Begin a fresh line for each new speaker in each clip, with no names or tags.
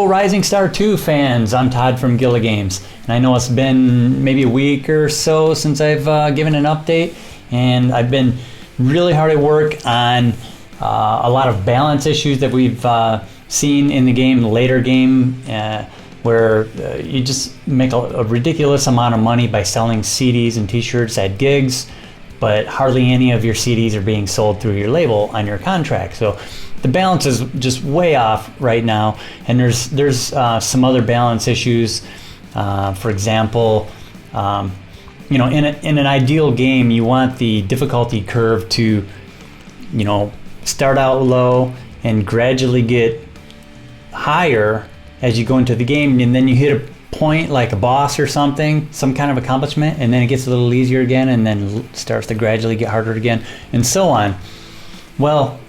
Hello Rising Star 2 fans, I'm Todd from Gilla Games, and I know it's been maybe a week or so since I've given an update, and I've been really hard at work on a lot of balance issues that we've seen in the game, later game, where you just make a ridiculous amount of money by selling CDs and t-shirts at gigs, but hardly any of your CDs are being sold through your label on your contract. So the balance is just way off right now, and there's some other balance issues. For example, in an ideal game, you want the difficulty curve to, start out low and gradually get higher as you go into the game, and then you hit a point like a boss or something, some kind of accomplishment, and then it gets a little easier again, and then starts to gradually get harder again, and so on. Well,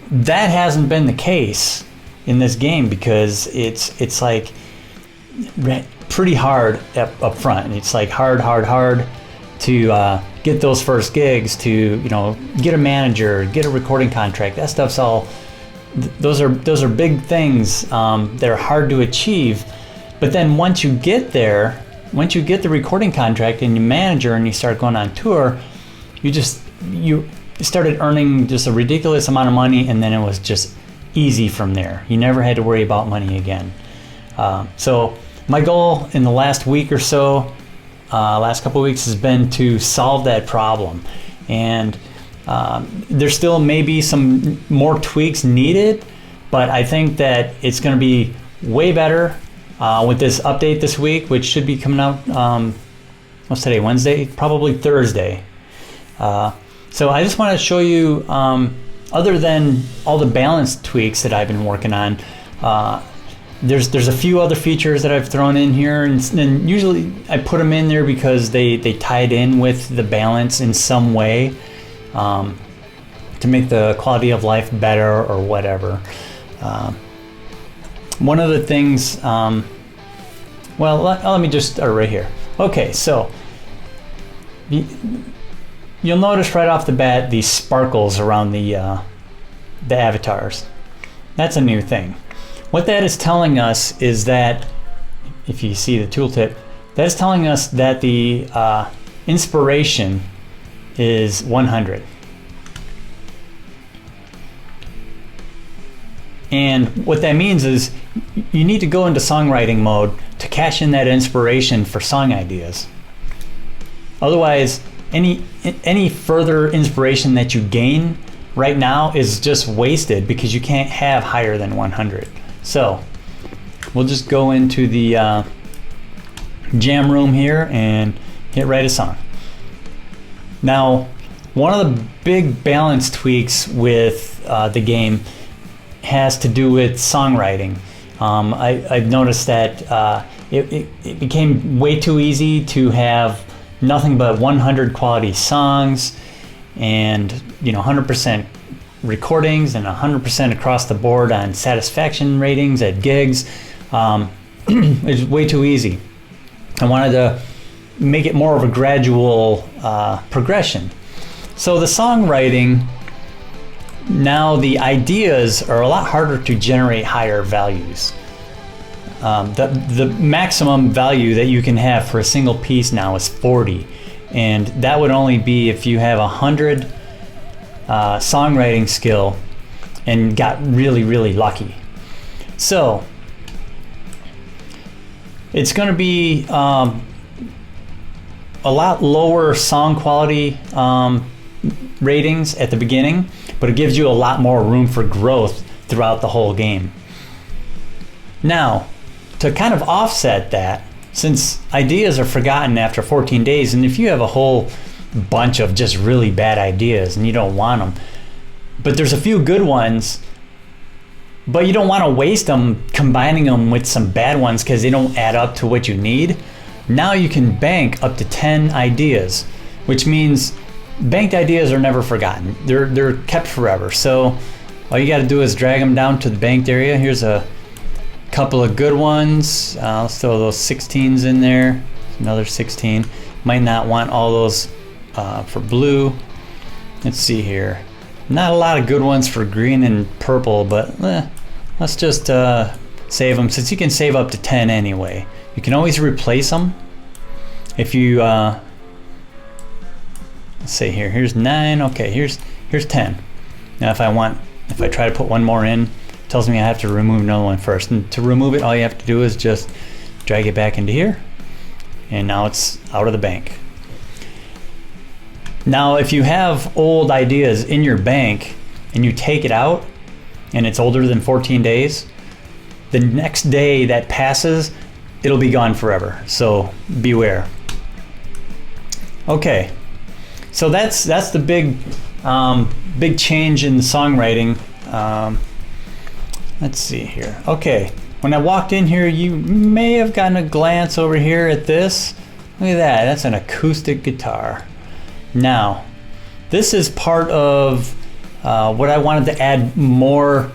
that hasn't been the case in this game because it's like pretty hard up front. It's like hard to get those first gigs, to get a manager, get a recording contract. That stuff's all. Those are big things that are hard to achieve. But then once you get there, once you get the recording contract and you manager and you start going on tour, you started earning just a ridiculous amount of money, and then it was just easy from there. You never had to worry about money again. So my goal in the last week or so, last couple of weeks, has been to solve that problem. And there still may be some more tweaks needed, but I think that it's going to be way better with this update this week, which should be coming out, what's today, Wednesday? Probably Thursday. So I just want to show you, other than all the balance tweaks that I've been working on, there's a few other features that I've thrown in here, and usually I put them in there because they tied in with the balance in some way, to make the quality of life better or whatever. One of the things, let me just start right here. Okay, so you'll notice right off the bat these sparkles around the avatars. That's a new thing. What that is telling us is that, if you see the tooltip, that's telling us that the inspiration is 100. And what that means is you need to go into songwriting mode to cash in that inspiration for song ideas. Otherwise, any further inspiration that you gain right now is just wasted because you can't have higher than 100. So we'll just go into the jam room here and hit write a song. Now, one of the big balance tweaks with the game has to do with songwriting. I've noticed that it became way too easy to have nothing but 100 quality songs and 100% recordings and 100% across the board on satisfaction ratings at gigs. It's way too easy. I wanted to make it more of a gradual progression. So the songwriting, now the ideas are a lot harder to generate higher values. The maximum value that you can have for a single piece now is 40, and that would only be if you have 100 songwriting skill and got really lucky. So it's going to be a lot lower song quality ratings at the beginning, but it gives you a lot more room for growth throughout the whole game. Now, to kind of offset that, since ideas are forgotten after 14 days, and if you have a whole bunch of just really bad ideas and you don't want them, but there's a few good ones, but you don't want to waste them combining them with some bad ones because they don't add up to what you need, now you can bank up to 10 ideas, which means banked ideas are never forgotten. They're kept forever. So all you got to do is drag them down to the banked area. Here's a couple of good ones. Let's throw those 16s in there. Another 16. Might not want all those for blue. Let's see here. Not a lot of good ones for green and purple, but let's just save them, since you can save up to 10 anyway. You can always replace them. If you, let's say here, here's 9, okay, here's 10. Now if I try to put one more in, it tells me I have to remove another one first. And to remove it, all you have to do is just drag it back into here, and now it's out of the bank. Now if you have old ideas in your bank and you take it out and it's older than 14 days, the next day that passes, it'll be gone forever. So beware. Okay, so that's the big change in the songwriting. Let's see here. Okay, when I walked in here, you may have gotten a glance over here at this. Look at that, that's an acoustic guitar. Now, this is part of what I wanted to add more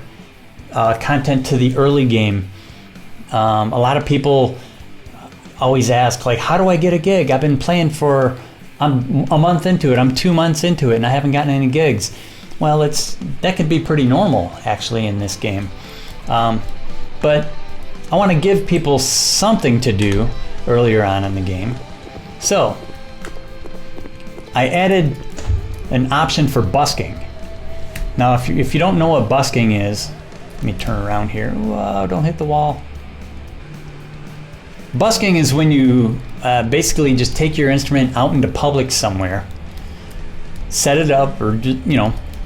content to the early game. A lot of people always ask, like, how do I get a gig? I've been playing for, I'm a month into it, I'm 2 months into it, and I haven't gotten any gigs. Well, that could be pretty normal, actually, in this game. But I want to give people something to do earlier on in the game. So, I added an option for busking. Now, if you don't know what busking is, let me turn around here. Whoa, don't hit the wall. Busking is when you basically just take your instrument out into public somewhere, set it up, or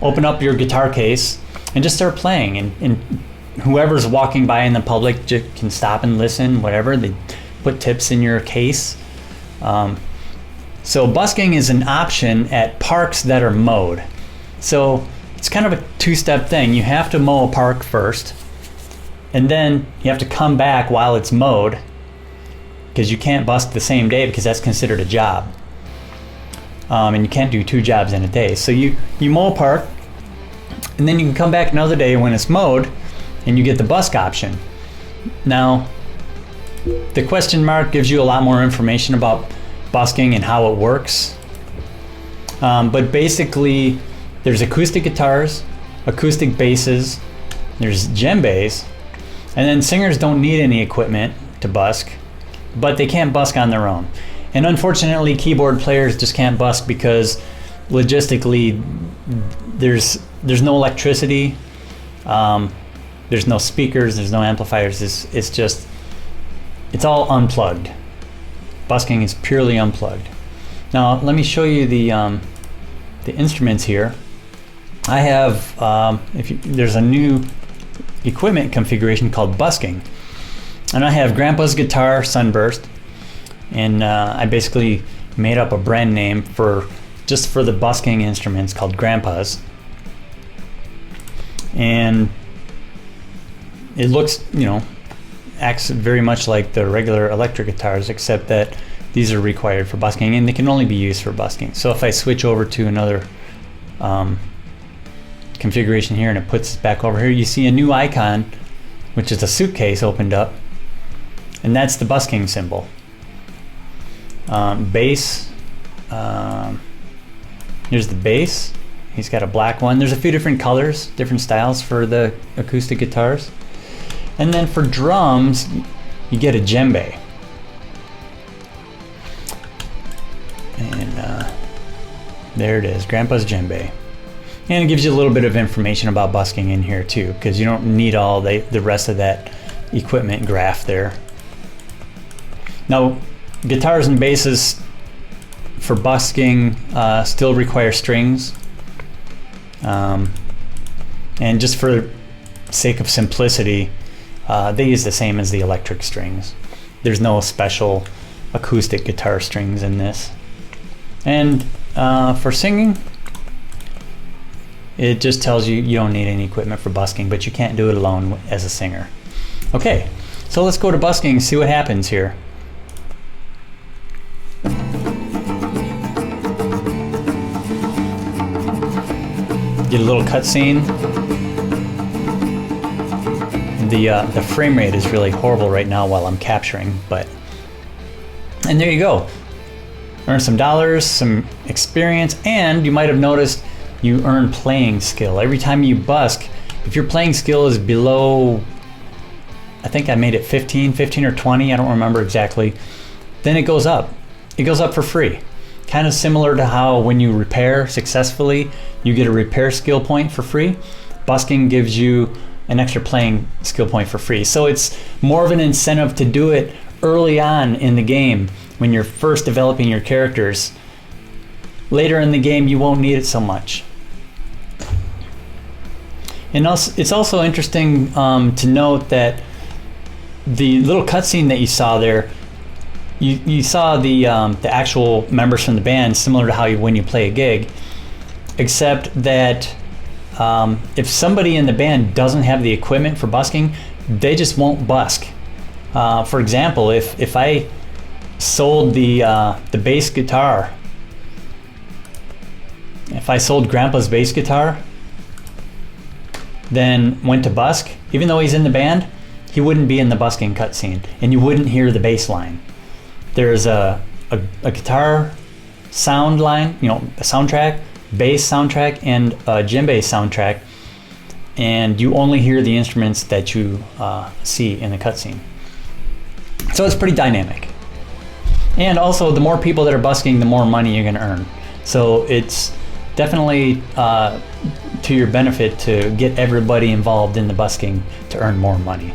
open up your guitar case and just start playing. And whoever's walking by in the public just can stop and listen, whatever. They put tips in your case. So busking is an option at parks that are mowed. So it's kind of a two-step thing. You have to mow a park first, and then you have to come back while it's mowed, because you can't busk the same day because that's considered a job. And you can't do 2 jobs in a day. So you mow a park, and then you can come back another day when it's mowed, and you get the busk option. Now, the question mark gives you a lot more information about busking and how it works. But basically, there's acoustic guitars, acoustic basses, there's djembes, and then singers don't need any equipment to busk, but they can't busk on their own. And unfortunately, keyboard players just can't busk because logistically, there's no electricity, there's no speakers, there's no amplifiers. It's all unplugged. Busking is purely unplugged. Now let me show you the instruments here. I have there's a new equipment configuration called busking, and I have Grandpa's guitar Sunburst, and I basically made up a brand name just for the busking instruments called Grandpa's, and it looks, acts very much like the regular electric guitars, except that these are required for busking and they can only be used for busking. So if I switch over to another configuration here and it puts it back over here, you see a new icon, which is a suitcase opened up, and that's the busking symbol. Bass, here's the bass. He's got a black one. There's a few different colors, different styles for the acoustic guitars. And then for drums, you get a djembe. And there it is, Grandpa's djembe. And it gives you a little bit of information about busking in here too, because you don't need all the rest of that equipment graph there. Now, guitars and basses for busking still require strings. And just for sake of simplicity, they use the same as the electric strings. There's no special acoustic guitar strings in this. And for singing, it just tells you you don't need any equipment for busking, but you can't do it alone as a singer. Okay, so let's go to busking and see what happens here. Get a little cutscene. The frame rate is really horrible right now while I'm capturing, and there you go. Earn some dollars, some experience, and you might have noticed you earn playing skill. Every time you busk, if your playing skill is below I think I made it 15 or 20, I don't remember exactly, then it goes up. It goes up for free. Kind of similar to how when you repair successfully, you get a repair skill point for free. Busking gives you an extra playing skill point for free. So it's more of an incentive to do it early on in the game when you're first developing your characters. Later in the game, you won't need it so much. And also, it's also interesting to note that the little cutscene that you saw there, you saw the actual members from the band, similar to how when you play a gig, except that if somebody in the band doesn't have the equipment for busking, they just won't busk. For example, if I sold the bass guitar, if I sold Grandpa's bass guitar, then went to busk, even though he's in the band, he wouldn't be in the busking cutscene, and you wouldn't hear the bass line. There's a guitar sound line, a soundtrack, bass soundtrack, and a djembe soundtrack, and you only hear the instruments that you see in the cutscene. So it's pretty dynamic. And also, the more people that are busking, the more money you're going to earn. So it's definitely to your benefit to get everybody involved in the busking to earn more money.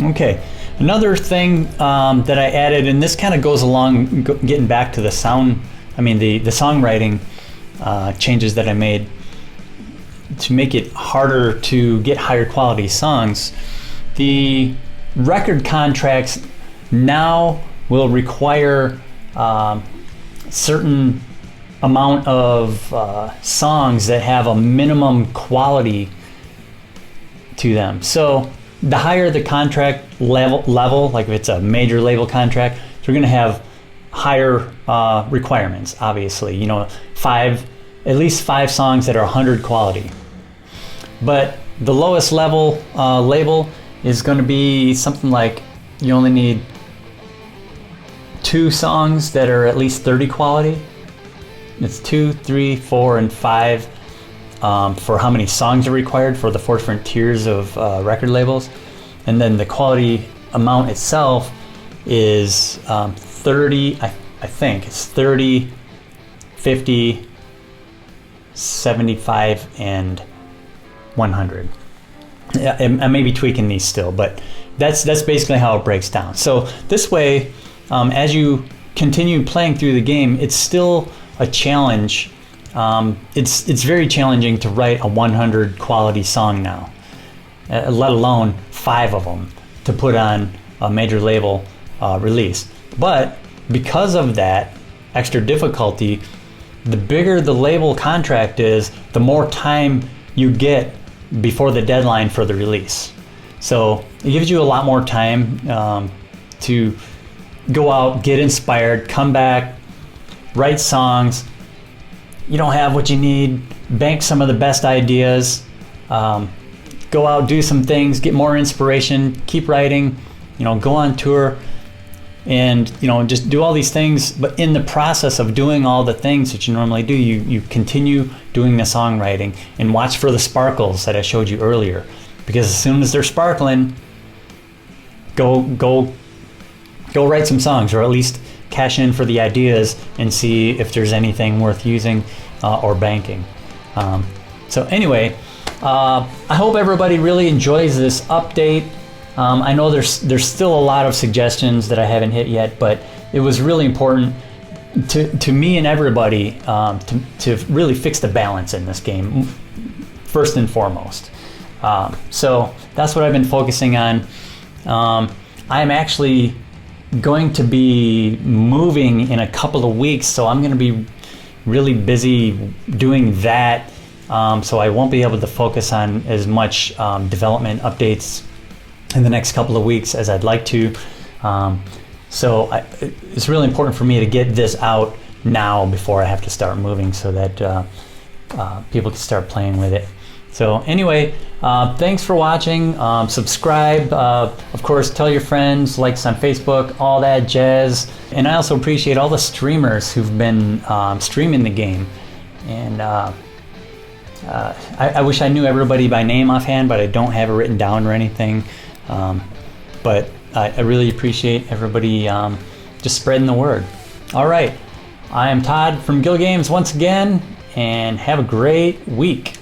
Okay. Another thing that I added, and this kind of goes along getting back to the songwriting changes that I made to make it harder to get higher quality songs. The record contracts now will require certain amount of songs that have a minimum quality to them. So the higher the contract level, like if it's a major label contract, you're going to have higher requirements, obviously. At least 5 songs that are 100 quality. But the lowest level label is going to be something like you only need 2 songs that are at least 30 quality. It's 2, 3, 4, and 5 for how many songs are required for the 4 different tiers of record labels. And then the quality amount itself is 30, I think it's 30, 50, 75, and 100. I may be tweaking these still, but that's basically how it breaks down. So this way, as you continue playing through the game, it's still a challenge. It's very challenging to write a 100 quality song now, let alone 5 of them to put on a major label release. But because of that extra difficulty, the bigger the label contract is, the more time you get before the deadline for the release. So it gives you a lot more time to go out, get inspired, come back, write songs. You don't have what you need, bank some of the best ideas, go out, do some things, get more inspiration, keep writing, go on tour, and just do all these things. But in the process of doing all the things that you normally do, you continue doing the songwriting, and watch for the sparkles that I showed you earlier, because as soon as they're sparkling, go write some songs, or at least cash in for the ideas and see if there's anything worth using or banking. So anyway, I hope everybody really enjoys this update. I know there's still a lot of suggestions that I haven't hit yet, but it was really important to me and everybody to really fix the balance in this game, first and foremost. So that's what I've been focusing on. I'm actually going to be moving in a couple of weeks, so I'm going to be really busy doing that. So I won't be able to focus on as much development updates in the next couple of weeks as I'd like to. So it's really important for me to get this out now before I have to start moving, so that people can start playing with it. So anyway, thanks for watching. Subscribe, of course, tell your friends, likes on Facebook, all that jazz. And I also appreciate all the streamers who've been streaming the game. And I wish I knew everybody by name offhand, but I don't have it written down or anything. But I really appreciate everybody just spreading the word. All right, I am Todd from Gill Games once again, and have a great week.